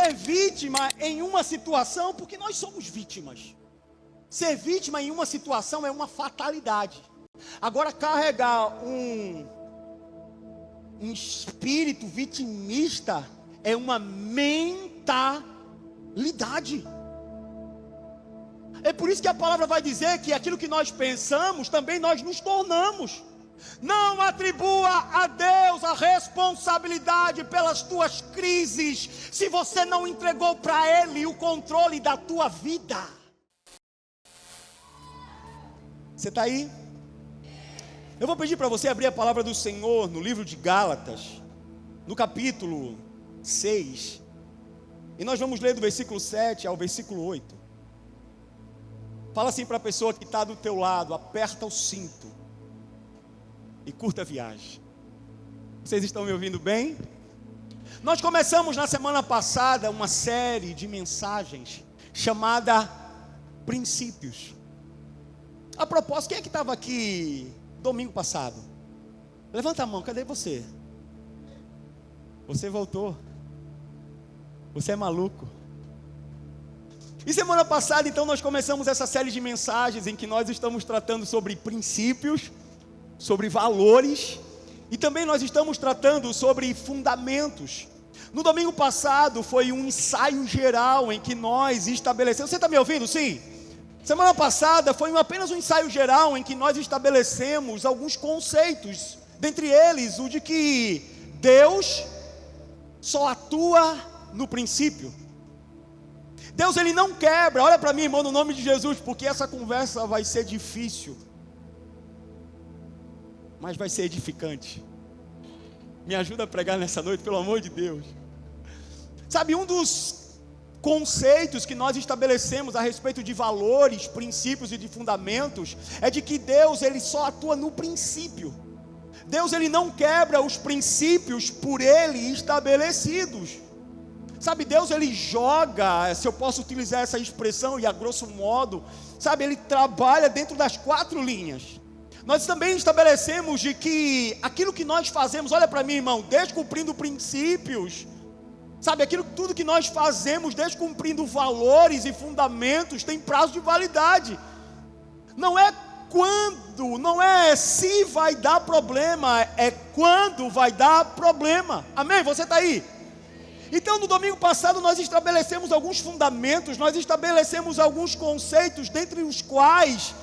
ser vítima em uma situação, porque nós somos vítimas. Ser vítima em uma situação é uma fatalidade. Agora, carregar um espírito vitimista é uma mentalidade. É por isso que a palavra vai dizer que aquilo que nós pensamos, também nós nos tornamos. Não atribua a Deus a responsabilidade pelas tuas crises, se você não entregou para Ele o controle da tua vida. Você está aí? Eu vou pedir para você abrir a palavra do Senhor no livro de Gálatas, no capítulo 6, e nós vamos ler do versículo 7 ao versículo 8. Fala assim para a pessoa que está do teu lado: aperta o cinto e curta a viagem. Vocês estão me ouvindo bem? Nós começamos na semana passada uma série de mensagens chamada Princípios. A propósito, quem é que estava aqui domingo passado? Levanta a mão, cadê você? Você voltou. Você é maluco. E semana passada, então, nós começamos essa série de mensagens em que nós estamos tratando sobre princípios, sobre valores, e também nós estamos tratando sobre fundamentos. No domingo passado foi um ensaio geral em que nós estabelecemos. Você está me ouvindo? Sim? Semana passada foi apenas um ensaio geral em que nós estabelecemos alguns conceitos, dentre eles o de que Deus só atua no princípio. Deus, Ele não quebra. Olha para mim, irmão, no nome de Jesus, porque essa conversa vai ser difícil, mas vai ser edificante. Me ajuda a pregar nessa noite, pelo amor de Deus. Sabe, um dos conceitos que nós estabelecemos a respeito de valores, princípios e de fundamentos é de que Deus, Ele só atua no princípio. Deus, Ele não quebra os princípios por Ele estabelecidos. Sabe, Deus, Ele joga, se eu posso utilizar essa expressão, e a grosso modo, sabe, Ele trabalha dentro das 4 linhas. Nós também estabelecemos de que aquilo que nós fazemos, olha para mim, irmão, descumprindo princípios, sabe, tudo que nós fazemos descumprindo valores e fundamentos tem prazo de validade. Não é quando, não é se vai dar problema, é quando vai dar problema. Amém? Você está aí? Então, no domingo passado nós estabelecemos alguns fundamentos, nós estabelecemos alguns conceitos, dentre os quais,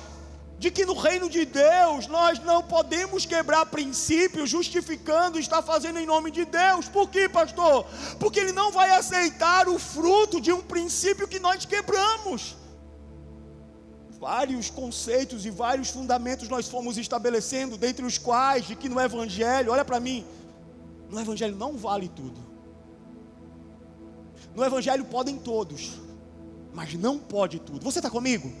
de que no reino de Deus, nós não podemos quebrar princípios, justificando estar fazendo em nome de Deus. Por quê, pastor? Porque Ele não vai aceitar o fruto de um princípio que nós quebramos. Vários conceitos e vários fundamentos nós fomos estabelecendo, dentre os quais, de que no Evangelho, olha para mim, no Evangelho não vale tudo. No Evangelho podem todos, mas não pode tudo. Você está comigo?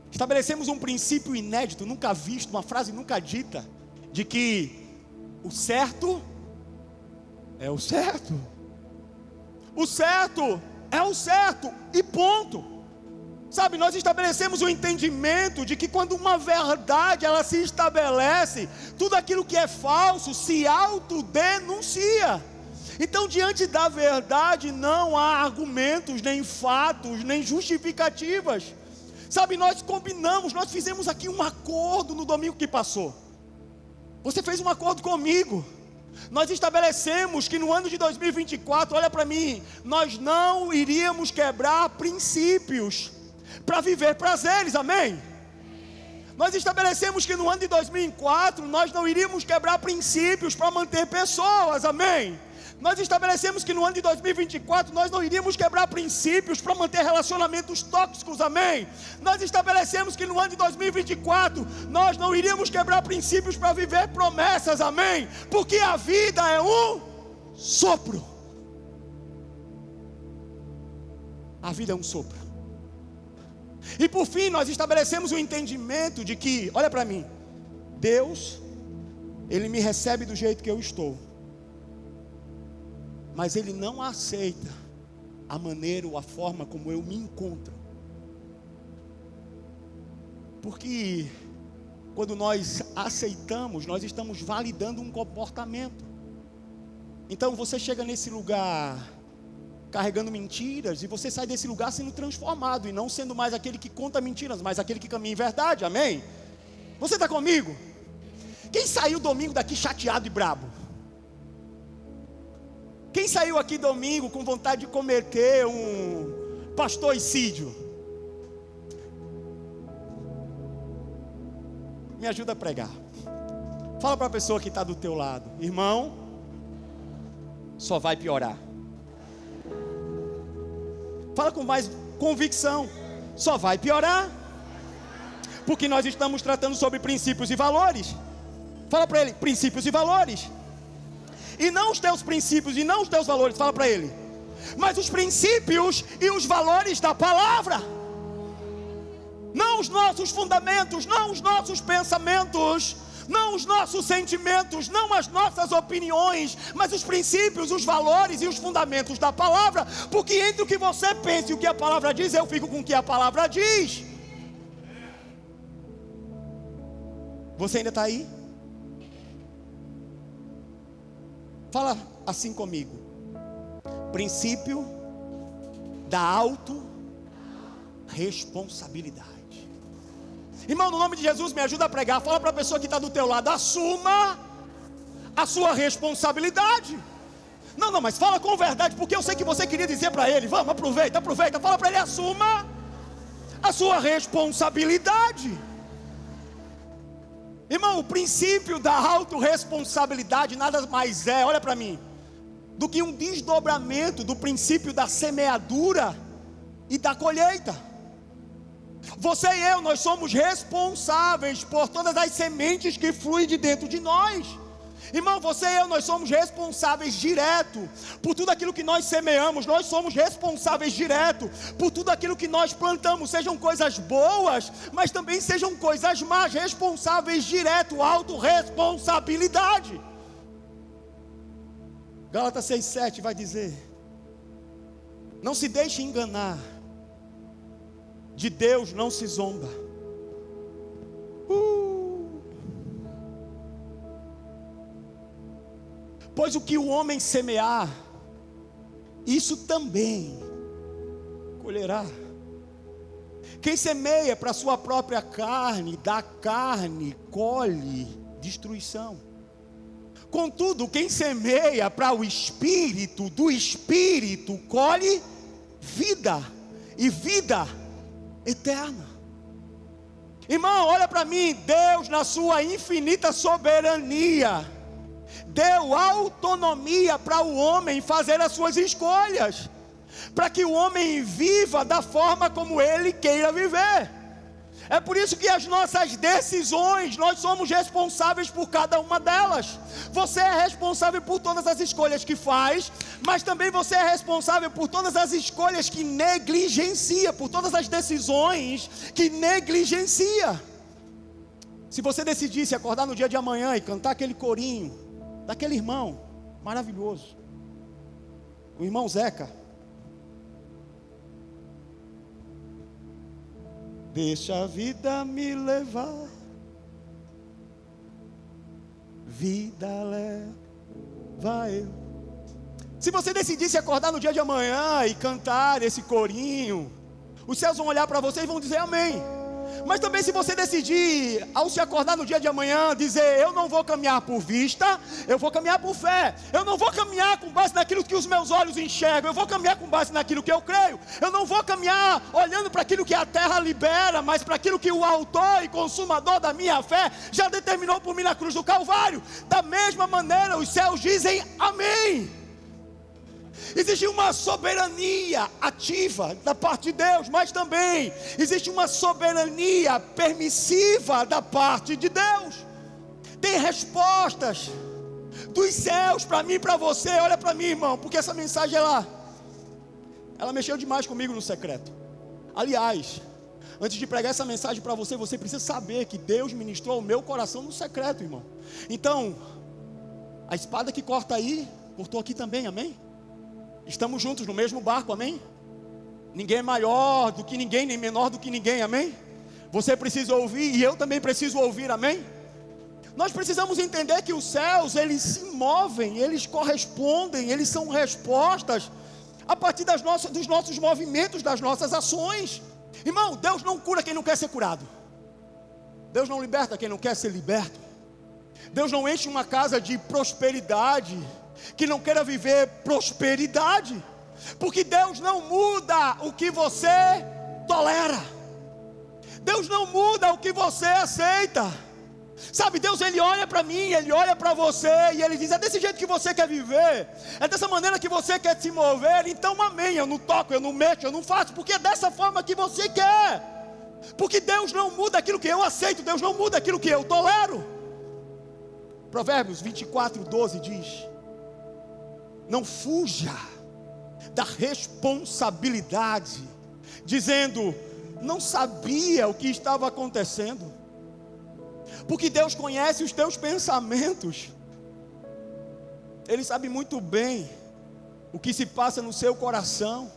Estabelecemos um princípio inédito, nunca visto, uma frase nunca dita, de que o certo é o certo. O certo é o certo e ponto. Sabe, nós estabelecemos o entendimento de que quando uma verdade ela se estabelece, tudo aquilo que é falso se autodenuncia. Então, diante da verdade, não há argumentos, nem fatos, nem justificativas. Sabe, nós combinamos, nós fizemos aqui um acordo no domingo que passou. Você fez um acordo comigo. Nós estabelecemos que no ano de 2024, olha para mim, nós não iríamos quebrar princípios para viver prazeres, amém? Nós estabelecemos que no ano de 2004, nós não iríamos quebrar princípios para manter pessoas, amém? Nós estabelecemos que no ano de 2024 nós não iríamos quebrar princípios para manter relacionamentos tóxicos, amém? Nós estabelecemos que no ano de 2024 nós não iríamos quebrar princípios para viver promessas, amém? Porque a vida é um sopro. A vida é um sopro. E por fim nós estabelecemos o entendimento de que, olha para mim, Deus, Ele me recebe do jeito que eu estou, mas Ele não aceita a maneira ou a forma como eu me encontro. Porque quando nós aceitamos, nós estamos validando um comportamento. Então você chega nesse lugar carregando mentiras, e você sai desse lugar sendo transformado, e não sendo mais aquele que conta mentiras, mas aquele que caminha em verdade, amém? Você está comigo? Quem saiu domingo daqui chateado e brabo? Quem saiu aqui domingo com vontade de cometer um pastoricídio? Me ajuda a pregar. Fala para a pessoa que está do teu lado: irmão, só vai piorar. Fala com mais convicção: só vai piorar. Porque nós estamos tratando sobre princípios e valores. Fala para ele: princípios e valores. E não os teus princípios e não os teus valores. Fala para ele: mas os princípios e os valores da palavra. Não os nossos fundamentos, não os nossos pensamentos, não os nossos sentimentos, não as nossas opiniões, mas os princípios, os valores e os fundamentos da palavra. Porque entre o que você pensa e o que a palavra diz, eu fico com o que a palavra diz. Você ainda está aí? Fala assim comigo: princípio da autorresponsabilidade. Irmão, no nome de Jesus, me ajuda a pregar. Fala para a pessoa que está do teu lado: assuma a sua responsabilidade. Não, mas fala com verdade, porque eu sei que você queria dizer para ele. Vamos, aproveita. Fala para ele: assuma a sua responsabilidade. Irmão, o princípio da autorresponsabilidade nada mais é, olha para mim, do que um desdobramento do princípio da semeadura e da colheita. Você e eu, nós somos responsáveis por todas as sementes que fluem de dentro de nós. Irmão, você e eu, nós somos responsáveis direto por tudo aquilo que nós semeamos. Nós somos responsáveis direto por tudo aquilo que nós plantamos, sejam coisas boas, mas também sejam coisas más. Responsáveis direto, autorresponsabilidade. Gálatas 6,7 vai dizer: não se deixe enganar, de Deus não se zomba. Pois o que o homem semear, isso também colherá. Quem semeia para a sua própria carne, da carne colhe destruição. Contudo, quem semeia para o Espírito, do Espírito colhe vida, e vida eterna. Irmão, olha para mim. Deus, na sua infinita soberania, deu autonomia para o homem fazer as suas escolhas, para que o homem viva da forma como ele queira viver. É por isso que as nossas decisões, nós somos responsáveis por cada uma delas. Você é responsável por todas as escolhas que faz, mas também você é responsável por todas as escolhas que negligencia, por todas as decisões que negligencia. Se você decidisse acordar no dia de amanhã e cantar aquele corinho daquele irmão maravilhoso, o irmão Zeca: deixa a vida me levar, vida leva eu. Se você decidisse acordar no dia de amanhã e cantar esse corinho, os céus vão olhar para você e vão dizer amém. Mas também, se você decidir, ao se acordar no dia de amanhã, dizer: eu não vou caminhar por vista, eu vou caminhar por fé. Eu não vou caminhar com base naquilo que os meus olhos enxergam, eu vou caminhar com base naquilo que eu creio. Eu não vou caminhar olhando para aquilo que a terra libera, mas para aquilo que o autor e consumador da minha fé já determinou por mim na cruz do Calvário. Da mesma maneira, os céus dizem amém. Existe uma soberania ativa da parte de Deus, mas também existe uma soberania permissiva da parte de Deus. Tem respostas dos céus para mim e para você. Olha para mim, irmão, porque essa mensagem ela mexeu demais comigo no secreto. Aliás, antes de pregar essa mensagem para você, você precisa saber que Deus ministrou o meu coração no secreto, irmão. Então, a espada que corta aí, cortou aqui também, amém? Estamos juntos no mesmo barco, amém? Ninguém é maior do que ninguém, nem menor do que ninguém, amém? Você precisa ouvir e eu também preciso ouvir, amém? Nós precisamos entender que os céus, eles se movem, eles correspondem, eles são respostas a partir dos nossos movimentos, das nossas ações. Irmão, Deus não cura quem não quer ser curado. Deus não liberta quem não quer ser liberto. Deus não enche uma casa de prosperidade que não queira viver prosperidade. Porque Deus não muda o que você tolera. Deus não muda o que você aceita. Sabe, Deus, Ele olha para mim, Ele olha para você e Ele diz: é desse jeito que você quer viver, é dessa maneira que você quer se mover, então amém, eu não toco, eu não mexo, eu não faço, porque é dessa forma que você quer. Porque Deus não muda aquilo que eu aceito, Deus não muda aquilo que eu tolero. Provérbios 24:12 diz: não fuja da responsabilidade, dizendo: não sabia o que estava acontecendo. Porque Deus conhece os teus pensamentos. Ele sabe muito bem o que se passa no seu coração,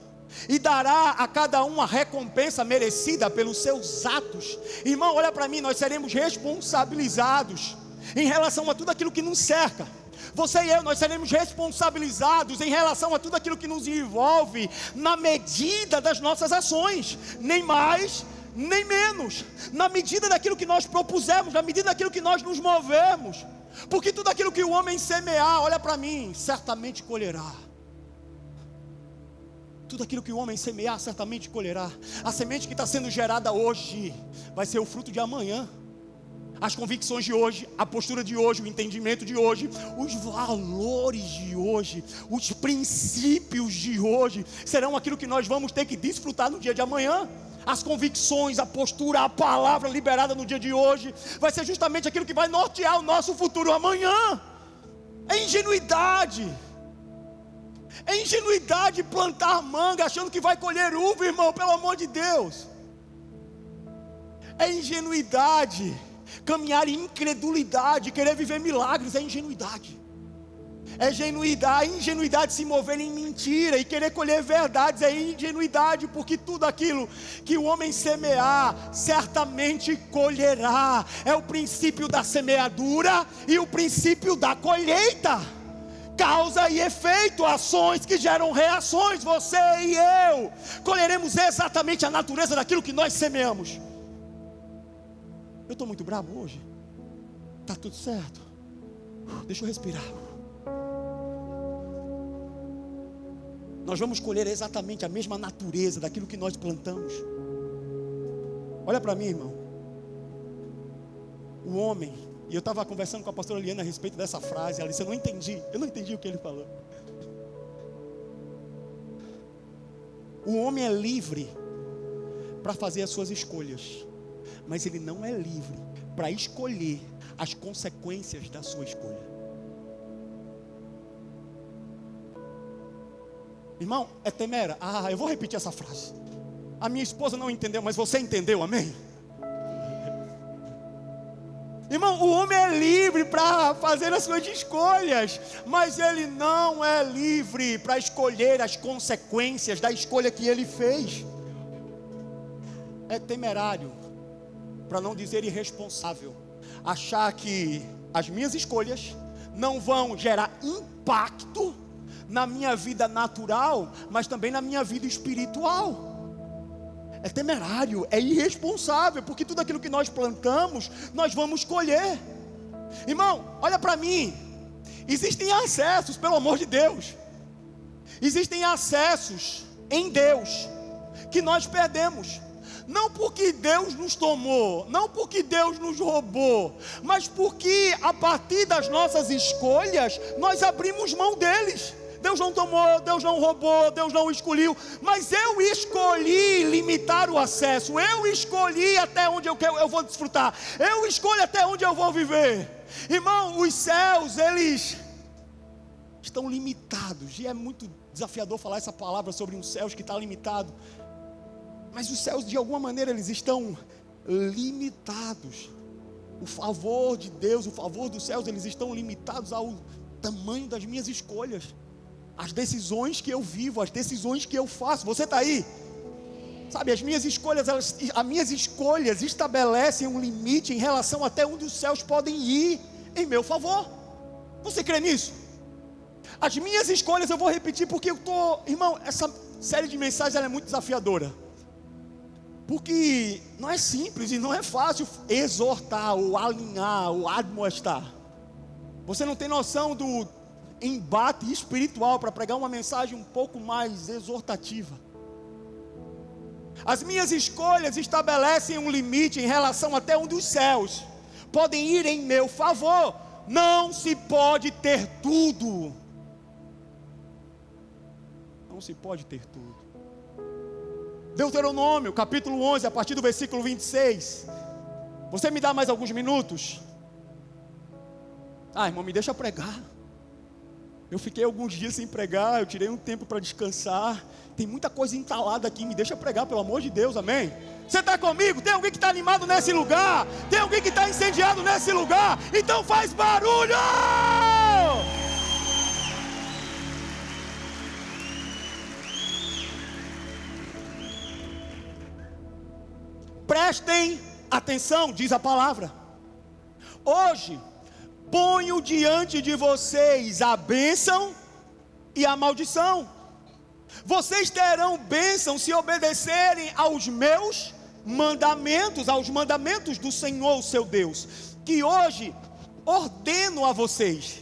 e dará a cada um a recompensa merecida pelos seus atos. Irmão, olha para mim, nós seremos responsabilizados em relação a tudo aquilo que nos cerca. Você e eu, nós seremos responsabilizados em relação a tudo aquilo que nos envolve, na medida das nossas ações, nem mais, nem menos, na medida daquilo que nós propusemos, na medida daquilo que nós nos movemos. Porque tudo aquilo que o homem semear, olha para mim, certamente colherá. Tudo aquilo que o homem semear, certamente colherá. A semente que está sendo gerada hoje vai ser o fruto de amanhã. As convicções de hoje, a postura de hoje, o entendimento de hoje, os valores de hoje, os princípios de hoje serão aquilo que nós vamos ter que desfrutar no dia de amanhã. As convicções, a postura, a palavra liberada no dia de hoje vai ser justamente aquilo que vai nortear o nosso futuro amanhã. É ingenuidade. É ingenuidade plantar manga achando que vai colher uva, irmão, pelo amor de Deus. É ingenuidade caminhar em incredulidade, querer viver milagres, é ingenuidade. É ingenuidade se mover em mentira e querer colher verdades, é ingenuidade, porque tudo aquilo que o homem semear, certamente colherá. É o princípio da semeadura e o princípio da colheita. Causa e efeito, ações que geram reações. Você e eu colheremos exatamente a natureza daquilo que nós semeamos. Eu estou muito bravo hoje. Está tudo certo. Deixa eu respirar. Nós vamos colher exatamente a mesma natureza daquilo que nós plantamos. Olha para mim, irmão. O homem, e eu estava conversando com a pastora Liana a respeito dessa frase. Ela disse: eu não entendi o que ele falou. O homem é livre para fazer as suas escolhas, mas ele não é livre para escolher as consequências da sua escolha. Irmão, é temera. Eu vou repetir essa frase. A minha esposa não entendeu, mas você entendeu, amém? Irmão, o homem é livre para fazer as suas escolhas, mas ele não é livre para escolher as consequências da escolha que ele fez. É temerário, para não dizer irresponsável, achar que as minhas escolhas não vão gerar impacto na minha vida natural, mas também na minha vida espiritual. É temerário, é irresponsável, porque tudo aquilo que nós plantamos, nós vamos colher. Irmão, olha para mim. Existem acessos, pelo amor de Deus. Existem acessos em Deus que nós perdemos. Não porque Deus nos tomou, não porque Deus nos roubou, mas porque a partir das nossas escolhas, nós abrimos mão deles. Deus não tomou, Deus não roubou, Deus não excluiu, mas eu escolhi limitar o acesso, eu escolhi até onde eu vou desfrutar, eu escolho até onde eu vou viver. Irmão, os céus, eles estão limitados, e é muito desafiador falar essa palavra sobre um céu que está limitado, mas os céus de alguma maneira eles estão limitados. O favor de Deus, o favor dos céus, eles estão limitados ao tamanho das minhas escolhas. As decisões que eu vivo, as decisões que eu faço. Você está aí? Sabe, as minhas escolhas estabelecem um limite em relação até onde os céus podem ir em meu favor. Você crê nisso? As minhas escolhas eu vou repetir porque irmão, essa série de mensagens ela é muito desafiadora. Porque não é simples e não é fácil exortar, ou alinhar, ou admoestar. Você não tem noção do embate espiritual para pregar uma mensagem um pouco mais exortativa. As minhas escolhas estabelecem um limite em relação até onde os céus podem ir em meu favor. Não se pode ter tudo. Não se pode ter tudo. Deuteronômio, capítulo 11, a partir do versículo 26. Você me dá mais alguns minutos? Irmão, me deixa pregar. Eu fiquei alguns dias sem pregar, eu tirei um tempo para descansar. Tem muita coisa entalada aqui, me deixa pregar, pelo amor de Deus, amém? Você está comigo? Tem alguém que está animado nesse lugar? Tem alguém que está incendiado nesse lugar? Então faz barulho! Prestem atenção, diz a palavra. Hoje ponho diante de vocês a bênção e a maldição. Vocês terão bênção se obedecerem aos meus mandamentos, aos mandamentos do Senhor, o seu Deus, que hoje ordeno a vocês.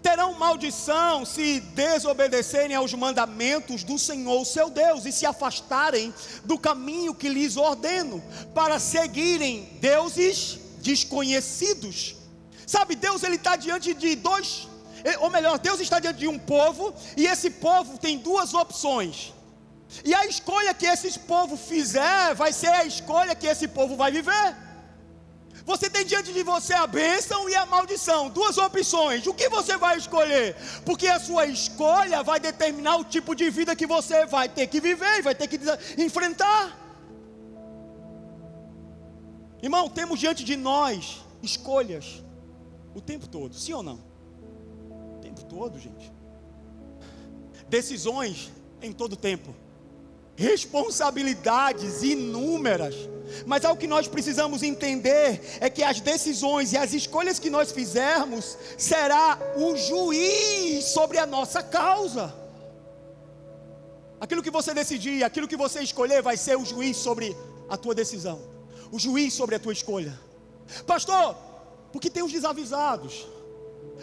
Terão maldição se desobedecerem aos mandamentos do Senhor, o seu Deus, e se afastarem do caminho que lhes ordeno, para seguirem deuses desconhecidos. Sabe, Deus ele está diante de Deus está diante de um povo, e esse povo tem duas opções. E a escolha que esse povo fizer, vai ser a escolha que esse povo vai viver. Você tem diante de você a bênção e a maldição, duas opções. O que você vai escolher? Porque a sua escolha vai determinar o tipo de vida que você vai ter que viver, vai ter que enfrentar. Irmão, temos diante de nós escolhas o tempo todo, sim ou não? O tempo todo, gente. Decisões em todo tempo. Responsabilidades inúmeras. Mas o que nós precisamos entender é que as decisões e as escolhas que nós fizermos será o juiz sobre a nossa causa. Aquilo que você decidir, aquilo que você escolher vai ser o juiz sobre a tua decisão, o juiz sobre a tua escolha. Pastor, porque tem os desavisados.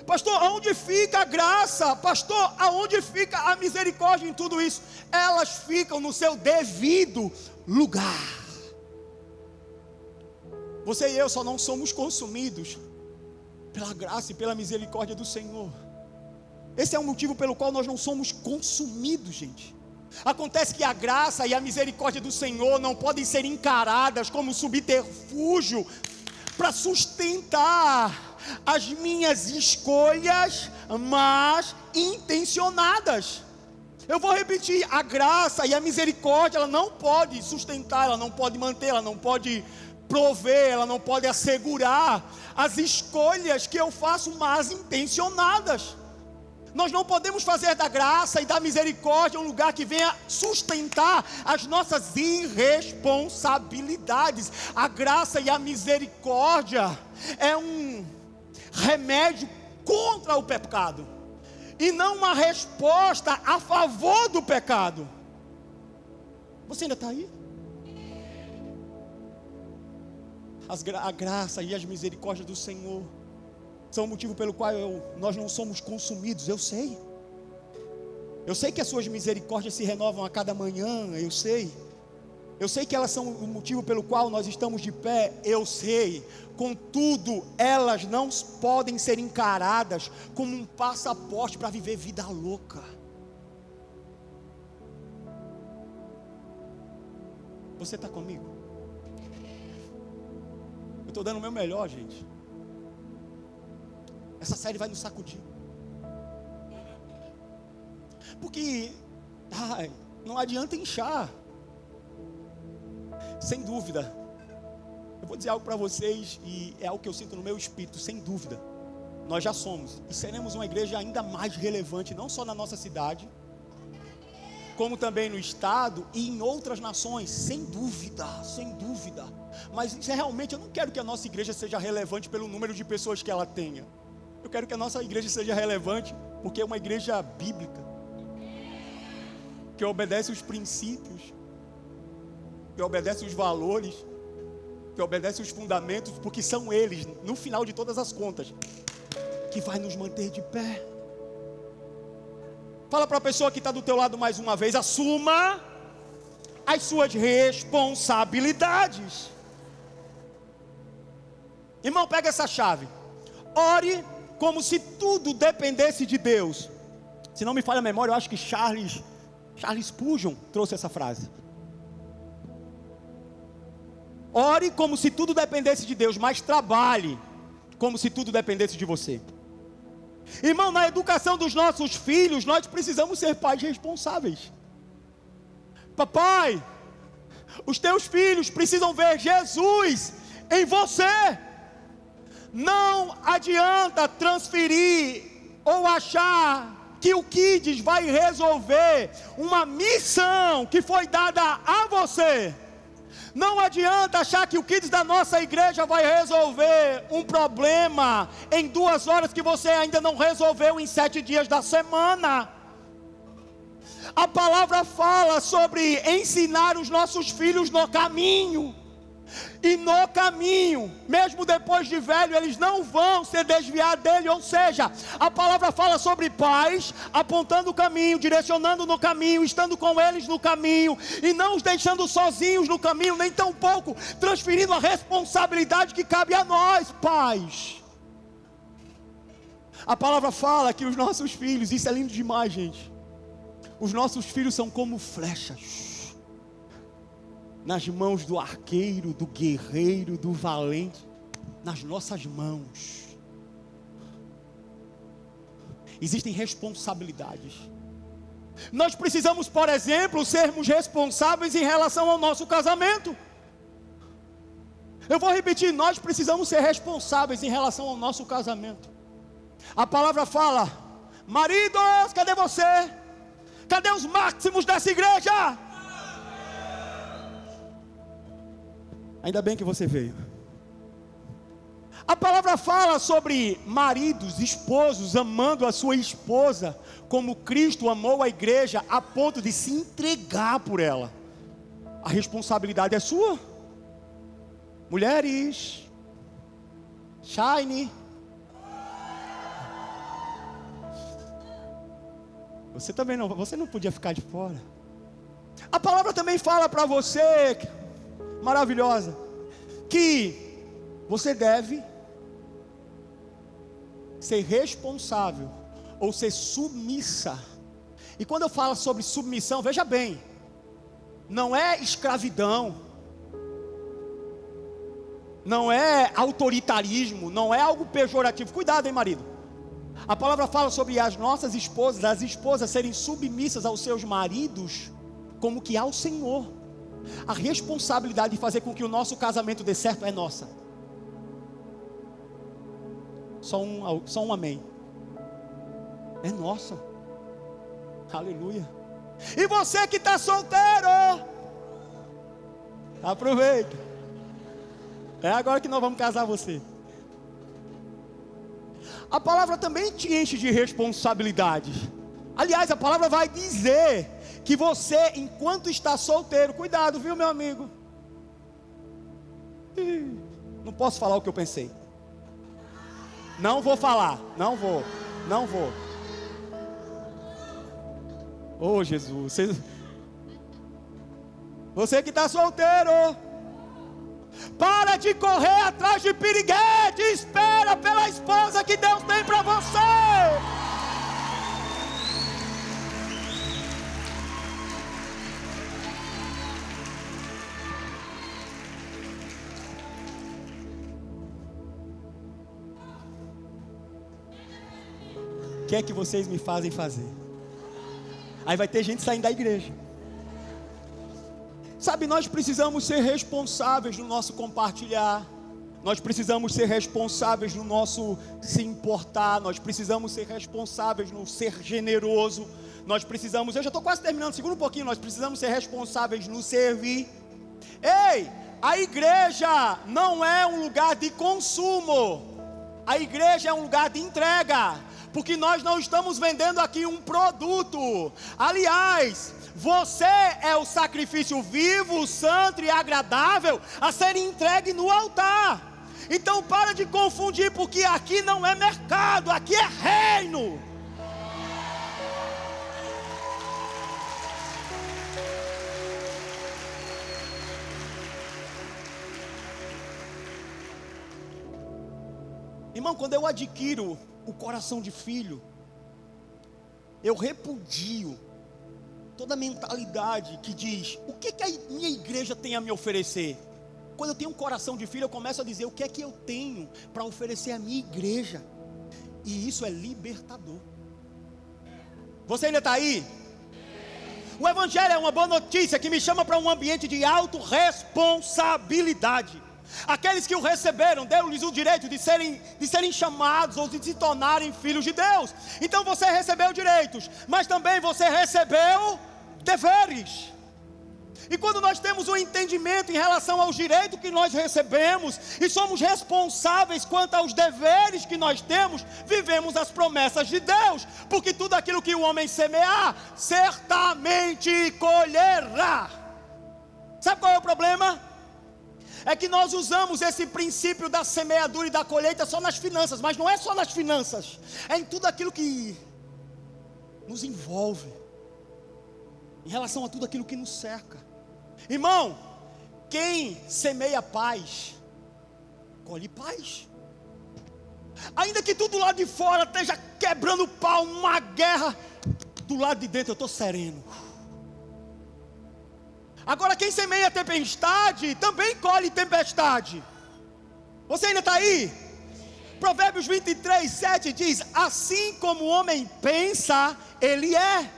Pastor, aonde fica a graça? Pastor, aonde fica a misericórdia em tudo isso? Elas ficam no seu devido lugar. Você e eu só não somos consumidos pela graça e pela misericórdia do Senhor. Esse é o motivo pelo qual nós não somos consumidos, gente. Acontece que a graça e a misericórdia do Senhor não podem ser encaradas como subterfúgio para sustentar as minhas escolhas más intencionadas. Eu vou repetir, a graça e a misericórdia, ela não pode sustentar, ela não pode manter, ela não pode prover, ela não pode assegurar as escolhas que eu faço más intencionadas. Nós não podemos fazer da graça e da misericórdia um lugar que venha sustentar as nossas irresponsabilidades. A graça e a misericórdia é um remédio contra o pecado e não uma resposta a favor do pecado. Você ainda está aí? A graça e as misericórdias do Senhor são o motivo pelo qual nós não somos consumidos. Eu sei que as suas misericórdias se renovam a cada manhã. Eu sei que elas são o motivo pelo qual nós estamos de pé. Eu sei. Contudo, elas não podem ser encaradas como um passaporte para viver vida louca. Você está comigo? Eu estou dando o meu melhor, gente. Essa série vai nos sacudir. Porque não adianta inchar. Sem dúvida. Eu vou dizer algo para vocês, e é algo que eu sinto no meu espírito, sem dúvida. Nós já somos e seremos uma igreja ainda mais relevante, não só na nossa cidade, como também no estado e em outras nações, sem dúvida. Mas realmente eu não quero que a nossa igreja seja relevante pelo número de pessoas que ela tenha. Eu quero que a nossa igreja seja relevante porque é uma igreja bíblica, que obedece os princípios, que obedece os valores, que obedece os fundamentos, porque são eles, no final de todas as contas, que vai nos manter de pé. Fala para a pessoa que está do teu lado mais uma vez: assuma as suas responsabilidades. Irmão, pega essa chave. Ore como se tudo dependesse de Deus. Se não me falha a memória, eu acho que Charles Spurgeon trouxe essa frase. Ore como se tudo dependesse de Deus, mas trabalhe como se tudo dependesse de você. Irmão, na educação dos nossos filhos, nós precisamos ser pais responsáveis. Papai, os teus filhos precisam ver Jesus em você. Não adianta transferir ou achar que o Kids vai resolver uma missão que foi dada a você. Não adianta achar que o Kids da nossa igreja vai resolver um problema em 2 horas que você ainda não resolveu em 7 dias da semana. A palavra fala sobre ensinar os nossos filhos no caminho. E no caminho, mesmo depois de velho, eles não vão se desviar dele. Ou seja, a palavra fala sobre pais apontando o caminho, direcionando no caminho, estando com eles no caminho, e não os deixando sozinhos no caminho, nem tampouco transferindo a responsabilidade que cabe a nós, pais. A palavra fala que os nossos filhos, isso é lindo demais, gente, os nossos filhos são como flechas nas mãos do arqueiro, do guerreiro, do valente, nas nossas mãos. Existem responsabilidades. Nós precisamos, por exemplo, sermos responsáveis em relação ao nosso casamento. Eu vou repetir: nós precisamos ser responsáveis em relação ao nosso casamento. A palavra fala: maridos, cadê você? Cadê os máximos dessa igreja? Ainda bem que você veio. A palavra fala sobre maridos, esposos, amando a sua esposa, como Cristo amou a igreja, a ponto de se entregar por ela. A responsabilidade é sua. Mulheres, Shine, você também não, você não podia ficar de fora. A palavra também fala para você, maravilhosa, que você deve ser responsável ou ser submissa. E quando eu falo sobre submissão, veja bem, não é escravidão, não é autoritarismo, não é algo pejorativo. Cuidado, hein, marido. A palavra fala sobre as nossas esposas, as esposas serem submissas aos seus maridos, como que ao Senhor. A responsabilidade de fazer com que o nosso casamento dê certo é nossa. Só um amém. É nossa. Aleluia. E você que está solteiro, aproveita. É agora que nós vamos casar você. A palavra também te enche de responsabilidades. Aliás, a palavra vai dizer que você, enquanto está solteiro, cuidado, viu, meu amigo? Não posso falar o que eu pensei. Não vou falar, não vou. Oh, Jesus, você que está solteiro, para de correr atrás de piriguete, espera pela esposa que Deus tem para você. O que é que vocês me fazem fazer? Aí vai ter gente saindo da igreja. Sabe, nós precisamos ser responsáveis no nosso compartilhar. Nós precisamos ser responsáveis no nosso se importar. Nós precisamos ser responsáveis no ser generoso. Nós precisamos, eu já estou quase terminando, segura um pouquinho. Nós precisamos ser responsáveis no servir. Ei, a igreja não é um lugar de consumo. A igreja é um lugar de entrega. porque nós não estamos vendendo aqui um produto. Aliás, você é o sacrifício vivo, santo e agradável a ser entregue no altar. Então para de confundir, porque aqui não é mercado, aqui é reino. Irmão, quando eu adquiro o coração de filho, eu repudio toda a mentalidade que diz: o que a minha igreja tem a me oferecer? Quando eu tenho um coração de filho, eu começo a dizer: o que é que eu tenho para oferecer à minha igreja? E isso é libertador. Você ainda está aí? O Evangelho é uma boa notícia que me chama para um ambiente de autorresponsabilidade. Aqueles que o receberam, deram-lhes o direito de serem chamados ou de se tornarem filhos de Deus. Então você recebeu direitos, mas também você recebeu deveres. E quando nós temos um entendimento em relação aos direitos que nós recebemos e somos responsáveis quanto aos deveres que nós temos, vivemos as promessas de Deus, porque tudo aquilo que o homem semear, certamente colherá. Sabe qual é o problema? É que nós usamos esse princípio da semeadura e da colheita só nas finanças, mas não é só nas finanças, é em tudo aquilo que nos envolve, em relação a tudo aquilo que nos cerca. Irmão, quem semeia paz, colhe paz. Ainda que tudo lá de fora esteja quebrando pau, uma guerra, do lado de dentro eu estou sereno. Agora quem semeia tempestade, também colhe tempestade. Você ainda está aí? Provérbios 23:7 diz: assim como o homem pensa, ele é.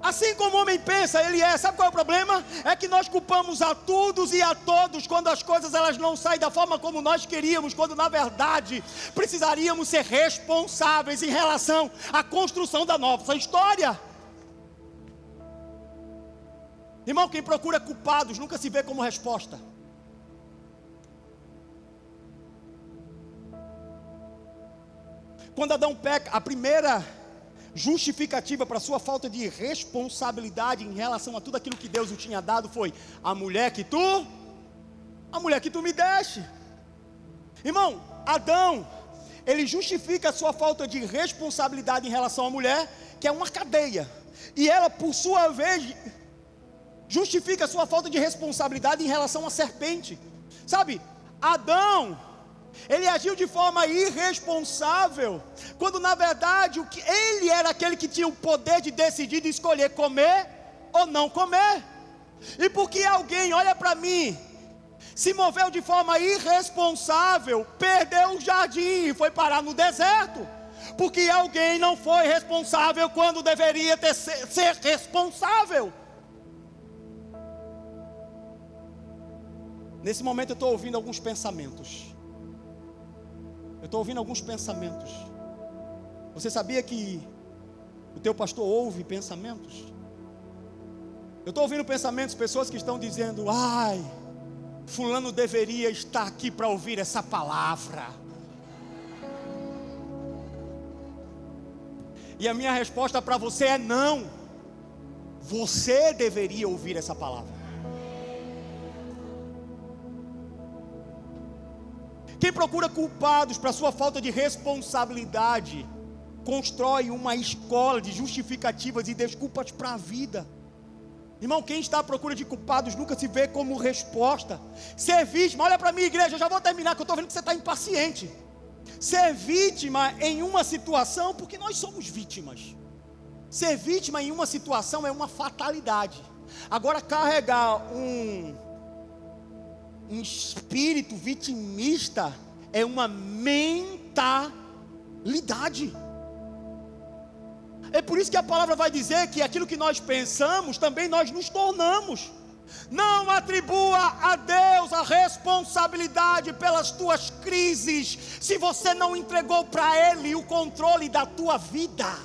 Assim como o homem pensa, ele é. Sabe qual é o problema? É que nós culpamos a todos e a todos quando as coisas elas não saem da forma como nós queríamos, quando na verdade precisaríamos ser responsáveis em relação à construção da nossa história. Irmão, quem procura culpados nunca se vê como resposta. Quando Adão peca, a primeira justificativa para sua falta de responsabilidade em relação a tudo aquilo que Deus o tinha dado foi: a mulher que tu me deste. Irmão, Adão, ele justifica a sua falta de responsabilidade em relação à mulher, que é uma cadeia, e ela por sua vez justifica a sua falta de responsabilidade em relação à serpente. Sabe, Adão, ele agiu de forma irresponsável, quando na verdade ele era aquele que tinha o poder de decidir, de escolher comer ou não comer. E porque alguém, olha para mim, se moveu de forma irresponsável, perdeu o jardim e foi parar no deserto. Porque alguém não foi responsável quando deveria ser responsável. Nesse momento eu estou ouvindo alguns pensamentos. Você sabia que o teu pastor ouve pensamentos? Eu estou ouvindo pensamentos, pessoas que estão dizendo: ai, fulano deveria estar aqui para ouvir essa palavra. E a minha resposta para você é não. Você deveria ouvir essa palavra. Quem procura culpados para sua falta de responsabilidade, constrói uma escola de justificativas e desculpas para a vida. Irmão, quem está à procura de culpados nunca se vê como resposta. Ser vítima, olha para mim, igreja, eu já vou terminar, que eu estou vendo que você está impaciente. Ser vítima em uma situação, porque nós somos vítimas. Ser vítima em uma situação é uma fatalidade. Agora, carregar um espírito vitimista é uma mentalidade. É por isso que a palavra vai dizer que aquilo que nós pensamos, também nós nos tornamos. Não atribua a Deus a responsabilidade pelas tuas crises, se você não entregou para Ele o controle da tua vida.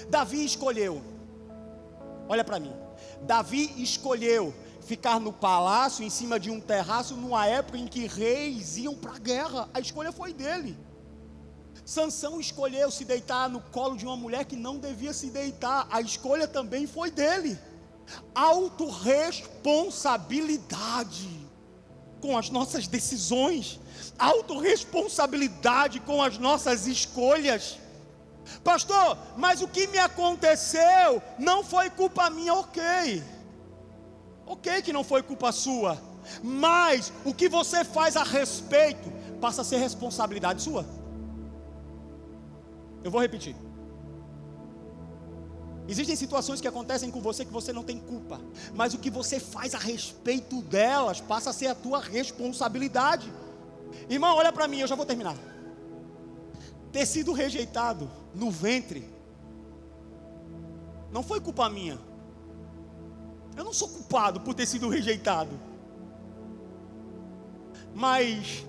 Davi escolheu, olha para mim, Davi escolheu ficar no palácio, em cima de um terraço, numa época em que reis iam para a guerra. A escolha foi dele. Sansão escolheu se deitar no colo de uma mulher que não devia se deitar. A escolha também foi dele. Autorresponsabilidade com as nossas decisões, autorresponsabilidade com as nossas escolhas. Pastor, mas o que me aconteceu não foi culpa minha. Ok que não foi culpa sua, mas o que você faz a respeito passa a ser responsabilidade sua. Eu vou repetir. Existem situações que acontecem com você que você não tem culpa, mas o que você faz a respeito delas passa a ser a tua responsabilidade. Irmão, olha para mim, eu já vou terminar. Ter sido rejeitado no ventre não foi culpa minha. Eu não sou culpado por ter sido rejeitado. Mas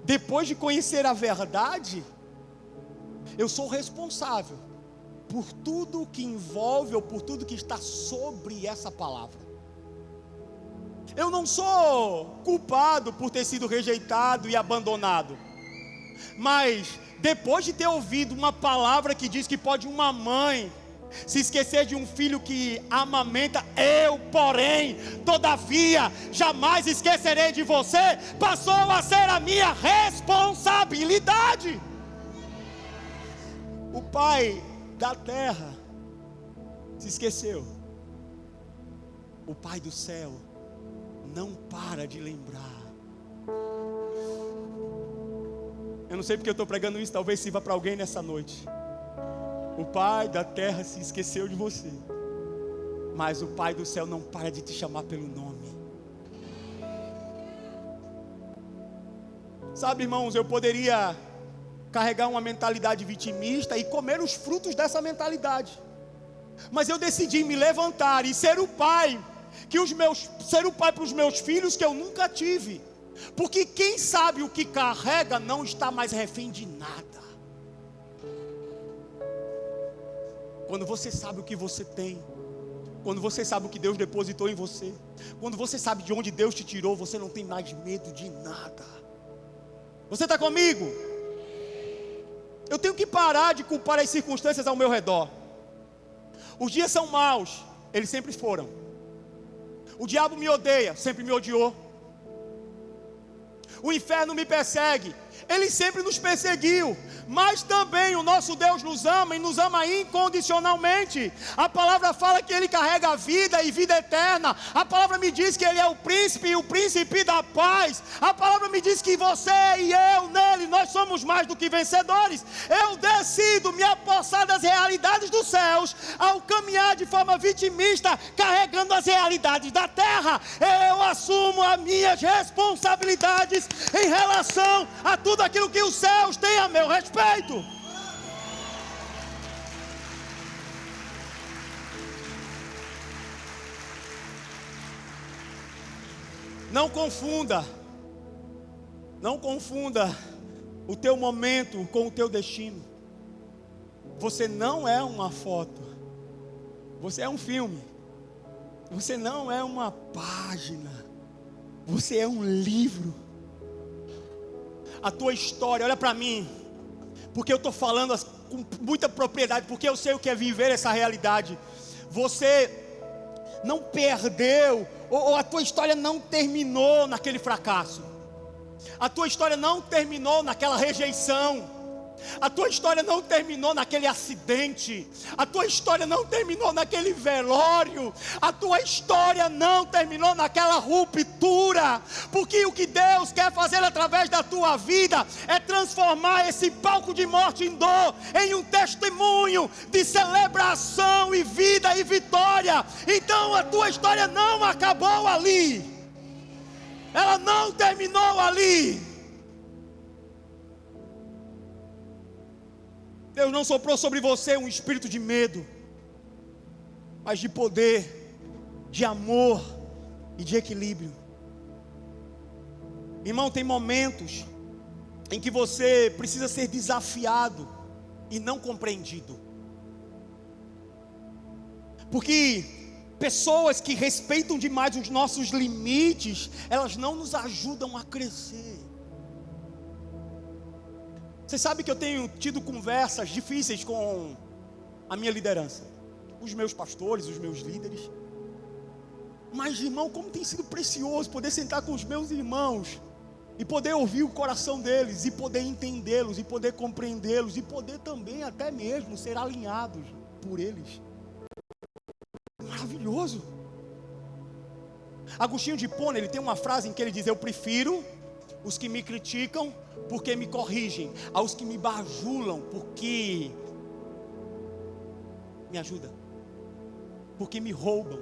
depois de conhecer a verdade, eu sou responsável por tudo que envolve ou por tudo que está sobre essa palavra. Eu não sou culpado por ter sido rejeitado e abandonado. Mas depois de ter ouvido uma palavra que diz que pode uma mãe se esquecer de um filho que amamenta, eu, porém, todavia, jamais esquecerei de você, passou a ser a minha responsabilidade. O pai da terra se esqueceu. O pai do céu não para de lembrar. Eu não sei porque eu estou pregando isso, talvez sirva para alguém nessa noite. O pai da terra se esqueceu de você, mas o pai do céu não para de te chamar pelo nome. Sabe, irmãos, eu poderia carregar uma mentalidade vitimista e comer os frutos dessa mentalidade, mas eu decidi me levantar e ser o pai para os meus filhos que eu nunca tive, porque quem sabe o que carrega não está mais refém de nada. Quando você sabe o que você tem, quando você sabe o que Deus depositou em você, quando você sabe de onde Deus te tirou, você não tem mais medo de nada. Você está comigo? Eu tenho que parar de culpar as circunstâncias ao meu redor. Os dias são maus, eles sempre foram. O diabo me odeia, sempre me odiou. O inferno me persegue, ele sempre nos perseguiu. Mas também o nosso Deus nos ama e nos ama incondicionalmente. A palavra fala que Ele carrega a vida e vida eterna. A palavra me diz que Ele é o príncipe e o príncipe da paz. A palavra me diz que você e eu nele, nós somos mais do que vencedores. Eu decido me apossar das realidades dos céus ao caminhar de forma vitimista, carregando as realidades da terra. Eu assumo as minhas responsabilidades em relação a tudo aquilo que os céus têm a meu respeito. Não confunda o teu momento com o teu destino. Você não é uma foto, você é um filme. Você não é uma página, você é um livro. A tua história, olha para mim, porque eu estou falando com muita propriedade, porque eu sei o que é viver essa realidade. Você não perdeu, ou a tua história não terminou naquele fracasso. A tua história não terminou naquela rejeição. A tua história não terminou naquele acidente. A tua história não terminou naquele velório. A tua história não terminou naquela ruptura. Porque o que Deus quer fazer através da tua vida é transformar esse palco de morte em dor em um testemunho de celebração e vida e vitória. Então a tua história não acabou ali. Ela não terminou ali. Deus não soprou sobre você um espírito de medo, mas de poder, de amor e de equilíbrio. Irmão, tem momentos em que você precisa ser desafiado e não compreendido. Porque pessoas que respeitam demais os nossos limites, elas não nos ajudam a crescer. Você sabe que eu tenho tido conversas difíceis com a minha liderança, os meus pastores, os meus líderes. Mas, irmão, como tem sido precioso poder sentar com os meus irmãos e poder ouvir o coração deles, e poder entendê-los, e poder compreendê-los, e poder também até mesmo ser alinhados por eles. Maravilhoso. Agostinho de Hipona, ele tem uma frase em que ele diz: eu prefiro os que me criticam porque me corrigem, aos que me bajulam porque me ajudam, porque me roubam.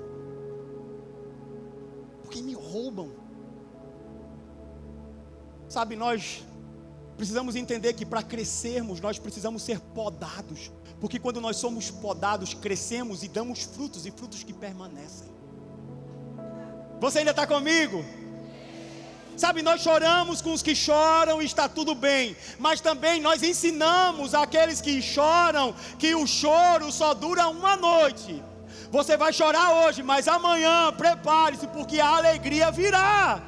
Porque me roubam. Sabe, nós precisamos entender que para crescermos, nós precisamos ser podados. Porque quando nós somos podados, crescemos e damos frutos, e frutos que permanecem. Você ainda está comigo? Sabe, nós choramos com os que choram e está tudo bem. Mas também nós ensinamos àqueles que choram que o choro só dura uma noite. Você vai chorar hoje, mas amanhã prepare-se, porque a alegria virá.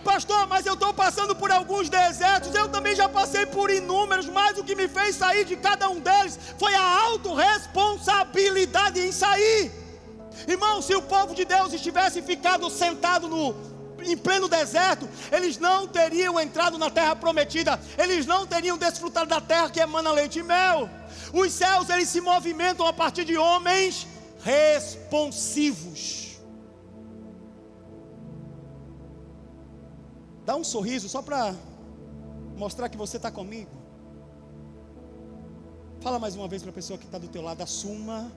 Pastor, mas eu estou passando por alguns desertos. Eu também já passei por inúmeros, mas o que me fez sair de cada um deles foi a autorresponsabilidade em sair. Irmão, se o povo de Deus estivesse ficado sentado em pleno deserto, eles não teriam entrado na terra prometida, eles não teriam desfrutado da terra que emana leite e mel. Os céus, eles se movimentam a partir de homens responsivos. Dá um sorriso só para mostrar que você está comigo. Fala mais uma vez para a pessoa que está do teu lado: assuma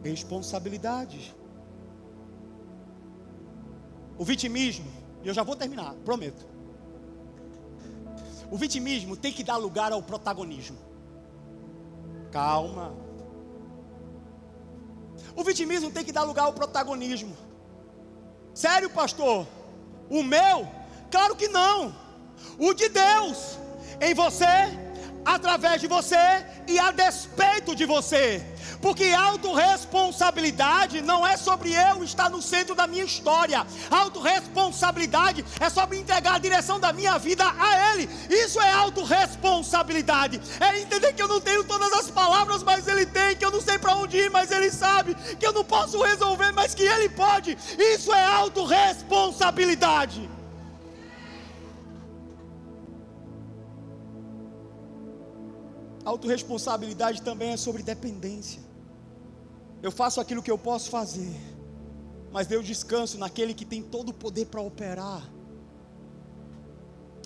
responsabilidade. O vitimismo, e eu já vou terminar, prometo. O vitimismo tem que dar lugar ao protagonismo. Calma. O vitimismo tem que dar lugar ao protagonismo. Sério, pastor? O meu? Claro que não. O de Deus em você, através de você e a despeito de você. Porque autorresponsabilidade não é sobre eu estar no centro da minha história. Autorresponsabilidade é sobre entregar a direção da minha vida a Ele. Isso é autorresponsabilidade. É entender que eu não tenho todas as palavras, mas Ele tem. Que eu não sei para onde ir, mas Ele sabe. Que eu não posso resolver, mas que Ele pode. Isso é autorresponsabilidade. Autorresponsabilidade também é sobre dependência. Eu faço aquilo que eu posso fazer, mas eu descanso naquele que tem todo o poder para operar.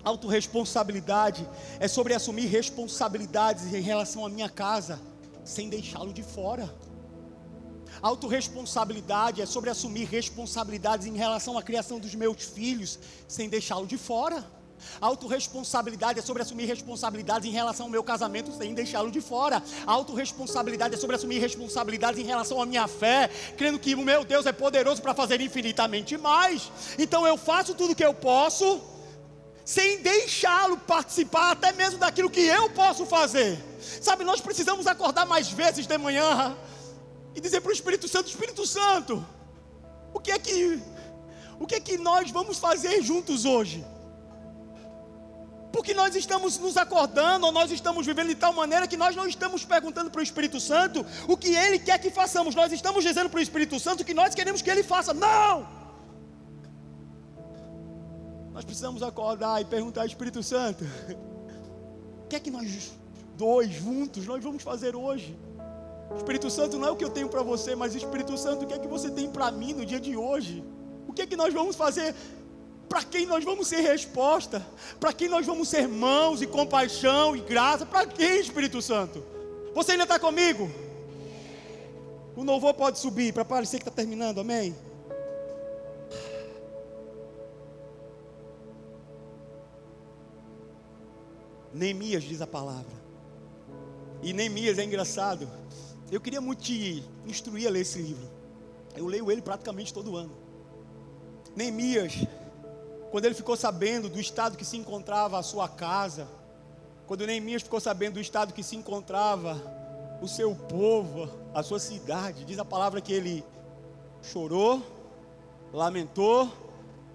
Autorresponsabilidade é sobre assumir responsabilidades em relação à minha casa, sem deixá-lo de fora. Autorresponsabilidade é sobre assumir responsabilidades em relação à criação dos meus filhos, sem deixá-lo de fora. Autorresponsabilidade é sobre assumir responsabilidades em relação ao meu casamento, sem deixá-lo de fora. Autorresponsabilidade é sobre assumir responsabilidades em relação à minha fé, crendo que o meu Deus é poderoso para fazer infinitamente mais. Então eu faço tudo o que eu posso, sem deixá-lo participar até mesmo daquilo que eu posso fazer. Sabe, nós precisamos acordar mais vezes de manhã e dizer para o Espírito Santo: Espírito Santo, o que é que nós vamos fazer juntos hoje? Porque nós estamos nos acordando, ou nós estamos vivendo de tal maneira que nós não estamos perguntando para o Espírito Santo o que Ele quer que façamos. Nós estamos dizendo para o Espírito Santo o que nós queremos que Ele faça. Não! Nós precisamos acordar e perguntar ao Espírito Santo: o que é que nós dois juntos nós vamos fazer hoje? Espírito Santo, não é o que eu tenho para você, mas Espírito Santo, o que é que você tem para mim no dia de hoje? O que é que nós vamos fazer? Para quem nós vamos ser resposta? Para quem nós vamos ser mãos e compaixão e graça? Para quem, Espírito Santo? Você ainda está comigo? O louvor pode subir para parecer que está terminando, amém? Neemias diz a palavra. E Neemias é engraçado. Eu queria muito te instruir a ler esse livro. Eu leio ele praticamente todo ano. Neemias, quando ele ficou sabendo do estado que se encontrava a sua casa, quando Neemias ficou sabendo do estado que se encontrava o seu povo, a sua cidade, diz a palavra que ele chorou, lamentou,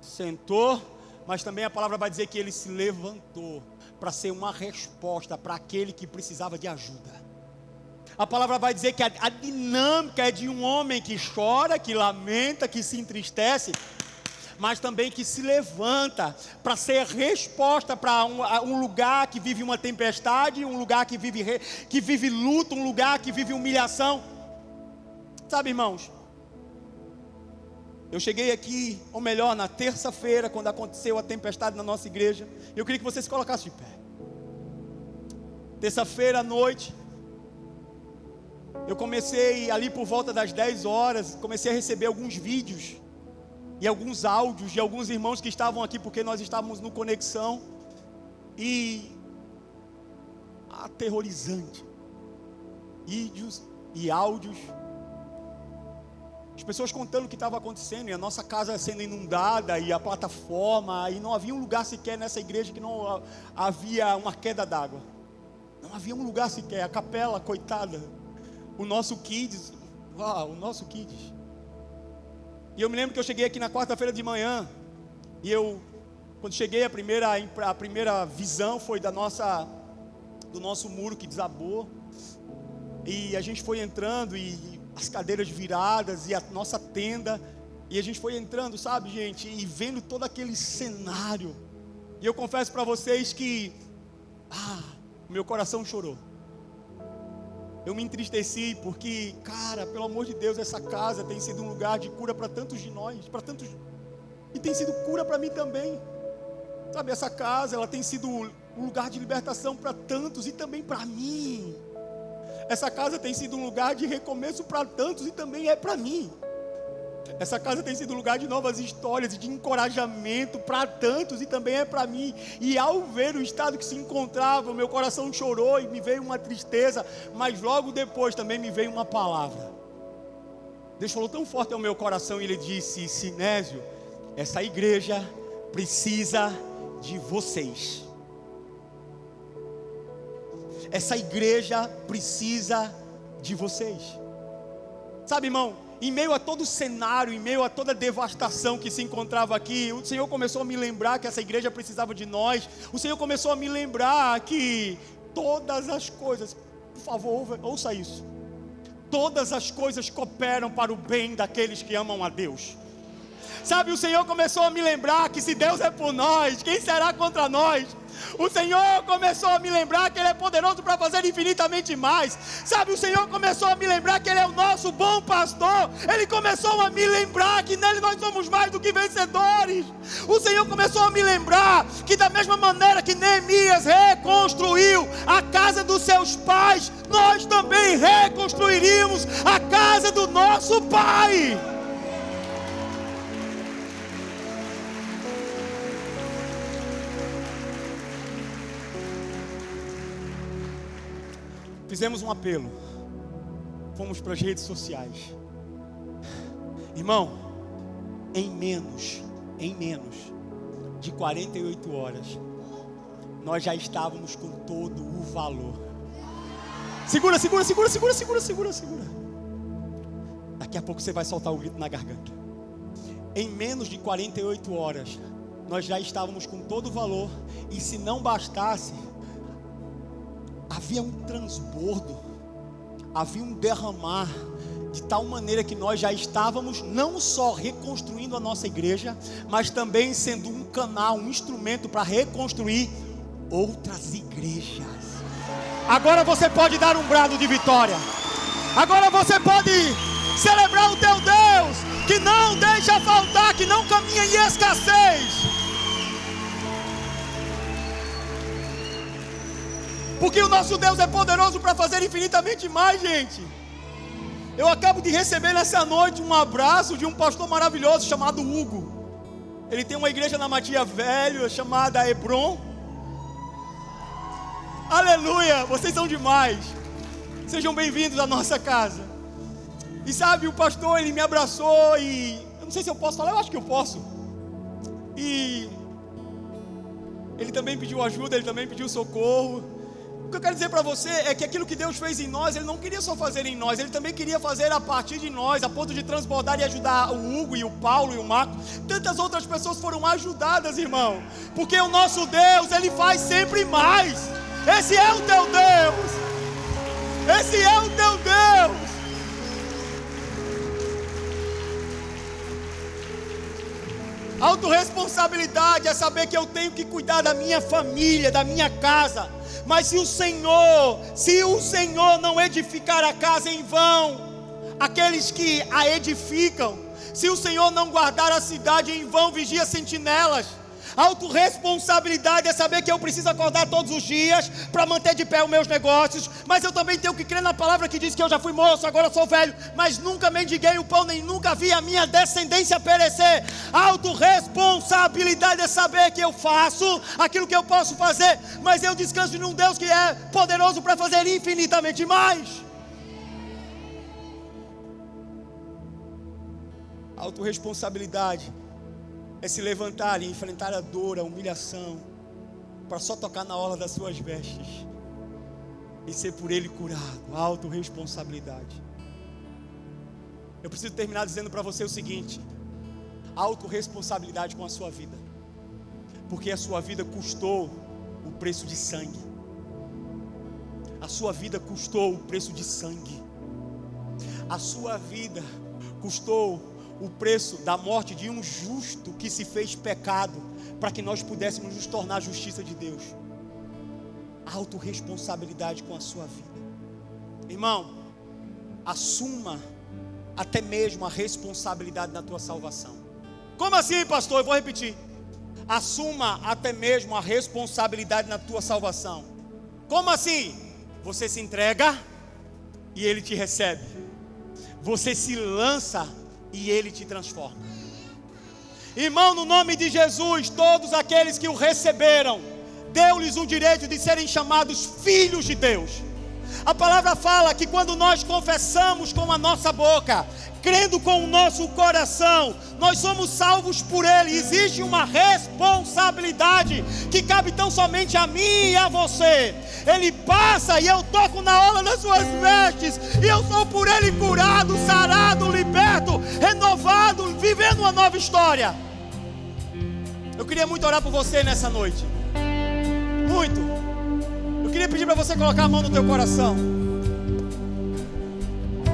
sentou, mas também a palavra vai dizer que ele se levantou para ser uma resposta para aquele que precisava de ajuda. A palavra vai dizer que a dinâmica é de um homem que chora, que lamenta, que se entristece, mas também que se levanta para ser resposta para um lugar que vive uma tempestade, um lugar que vive luto, um lugar que vive humilhação. Sabe, irmãos, eu cheguei aqui, ou melhor, na terça-feira, quando aconteceu a tempestade na nossa igreja. Eu queria que você se colocasse de pé. Terça-feira à noite, eu comecei ali por volta das 10 horas, comecei a receber alguns vídeos e alguns áudios de alguns irmãos que estavam aqui, porque nós estávamos no Conexão, e aterrorizante, vídeos e áudios, as pessoas contando o que estava acontecendo, e a nossa casa sendo inundada, e a plataforma, e não havia um lugar sequer nessa igreja que não havia uma queda d'água, não havia um lugar sequer, a capela, coitada, o nosso Kids, e eu me lembro que eu cheguei aqui na quarta-feira de manhã, e quando cheguei, a primeira visão foi do nosso muro que desabou, e a gente foi entrando, e as cadeiras viradas, e a nossa tenda, e a gente foi entrando, sabe, gente, e vendo todo aquele cenário, e eu confesso para vocês que, meu coração chorou. Eu me entristeci porque, cara, pelo amor de Deus, essa casa tem sido um lugar de cura para tantos de nós, e tem sido cura para mim também. Sabe, essa casa, ela tem sido um lugar de libertação para tantos e também para mim. Essa casa tem sido um lugar de recomeço para tantos e também é para mim. Essa casa tem sido um lugar de novas histórias e de encorajamento para tantos e também é para mim. E ao ver o estado que se encontrava, meu coração chorou e me veio uma tristeza, mas logo depois também me veio uma palavra. Deus falou tão forte ao meu coração e Ele disse: Sinésio, essa igreja precisa de vocês. Essa igreja precisa de vocês. Sabe, irmão, em meio a todo o cenário, em meio a toda a devastação que se encontrava aqui, o Senhor começou a me lembrar que essa igreja precisava de nós. O Senhor começou a me lembrar que todas as coisas, por favor, ouça isso, todas as coisas cooperam para o bem daqueles que amam a Deus. Sabe, o Senhor começou a me lembrar que se Deus é por nós, quem será contra nós? O Senhor começou a me lembrar que Ele é poderoso para fazer infinitamente mais. Sabe, o Senhor começou a me lembrar que Ele é o nosso bom pastor. Ele começou a me lembrar que nele nós somos mais do que vencedores. O Senhor começou a me lembrar que da mesma maneira que Neemias reconstruiu a casa dos seus pais, nós também reconstruiríamos a casa do nosso Pai. Fizemos um apelo, fomos para as redes sociais. Irmão, em menos de 48 horas, nós já estávamos com todo o valor. Segura. Daqui a pouco você vai soltar o grito na garganta. Em menos de 48 horas, nós já estávamos com todo o valor. E se não bastasse, havia um transbordo, havia um derramar, de tal maneira que nós já estávamos não só reconstruindo a nossa igreja, mas também sendo um canal, um instrumento para reconstruir outras igrejas. Agora você pode dar um brado de vitória, agora você pode celebrar o teu Deus, que não deixa faltar, que não caminha em escassez. Porque o nosso Deus é poderoso para fazer infinitamente mais, gente. Eu acabo de receber nessa noite um abraço de um pastor maravilhoso chamado Hugo. Ele tem uma igreja na Matia Velho chamada Hebron. Aleluia, vocês são demais. Sejam bem-vindos à nossa casa. E sabe, o pastor, ele me abraçou e... eu não sei se eu posso falar, eu acho que eu posso. E ele também pediu ajuda, ele também pediu socorro. O que eu quero dizer para você é que aquilo que Deus fez em nós, Ele não queria só fazer em nós, Ele também queria fazer a partir de nós, a ponto de transbordar e ajudar o Hugo e o Paulo e o Marco. Tantas outras pessoas foram ajudadas, irmão, porque o nosso Deus, Ele faz sempre mais. Esse é o teu Deus, esse é o teu Deus. Autorresponsabilidade é saber que eu tenho que cuidar da minha família, da minha casa. Mas se o Senhor não edificar a casa, em vão aqueles que a edificam. Se o Senhor não guardar a cidade, em vão vigia sentinelas. Autorresponsabilidade é saber que eu preciso acordar todos os dias para manter de pé os meus negócios, mas eu também tenho que crer na palavra que diz que eu já fui moço, agora sou velho, mas nunca mendiguei o pão, nem nunca vi a minha descendência perecer. Autorresponsabilidade é saber que eu faço aquilo que eu posso fazer, mas eu descanso em um Deus que é poderoso para fazer infinitamente mais. Autorresponsabilidade é se levantar e enfrentar a dor, a humilhação, para só tocar na orla das suas vestes e ser por Ele curado. Autorresponsabilidade. Eu preciso terminar dizendo para você o seguinte: autorresponsabilidade com a sua vida, porque a sua vida custou o preço de sangue. A sua vida custou o preço de sangue. A sua vida custou o preço da morte de um justo que se fez pecado, para que nós pudéssemos nos tornar a justiça de Deus. Autorresponsabilidade com a sua vida. Irmão, assuma até mesmo a responsabilidade na tua salvação. Como assim, pastor? Eu vou repetir. Assuma até mesmo a responsabilidade na tua salvação. Como assim? Você se entrega e Ele te recebe. Você se lança e Ele te transforma. Irmão, no nome de Jesus, todos aqueles que o receberam, deu-lhes o direito de serem chamados filhos de Deus. A palavra fala que quando nós confessamos com a nossa boca, crendo com o nosso coração, nós somos salvos por Ele. Existe uma responsabilidade que cabe tão somente a mim e a você. Ele passa e eu toco na orla das suas vestes, e eu sou por Ele curado, sarado, liberto, renovado, vivendo uma nova história. Eu queria muito orar por você nessa noite. Muito. Eu queria pedir para você colocar a mão no teu coração.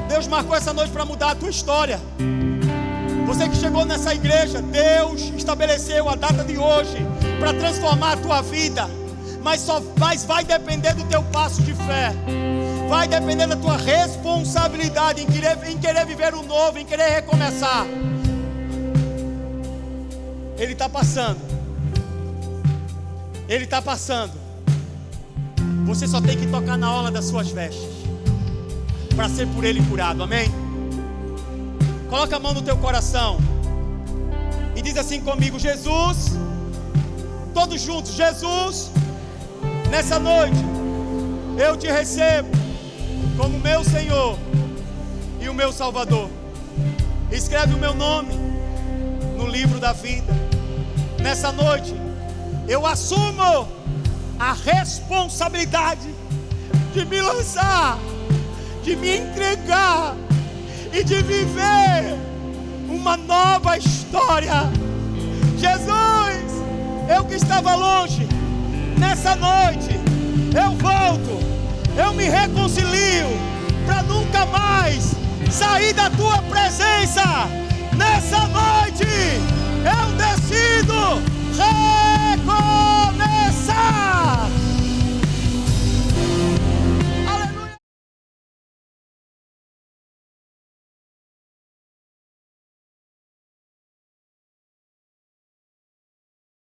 Deus marcou essa noite para mudar a tua história. Você que chegou nessa igreja, Deus estabeleceu a data de hoje para transformar a tua vida. Mas vai depender do teu passo de fé. Vai depender da tua responsabilidade em querer viver o novo, em querer recomeçar. Ele está passando. Ele está passando. Você só tem que tocar na orla das suas vestes para ser por Ele curado, amém? Coloca a mão no teu coração e diz assim comigo: Jesus, todos juntos, Jesus, nessa noite eu te recebo como meu Senhor e o meu Salvador. Escreve o meu nome no livro da vida. Nessa noite eu assumo a responsabilidade de me lançar, de me entregar e de viver uma nova história. Jesus, eu que estava longe, nessa noite eu volto, eu me reconcilio para nunca mais sair da tua presença.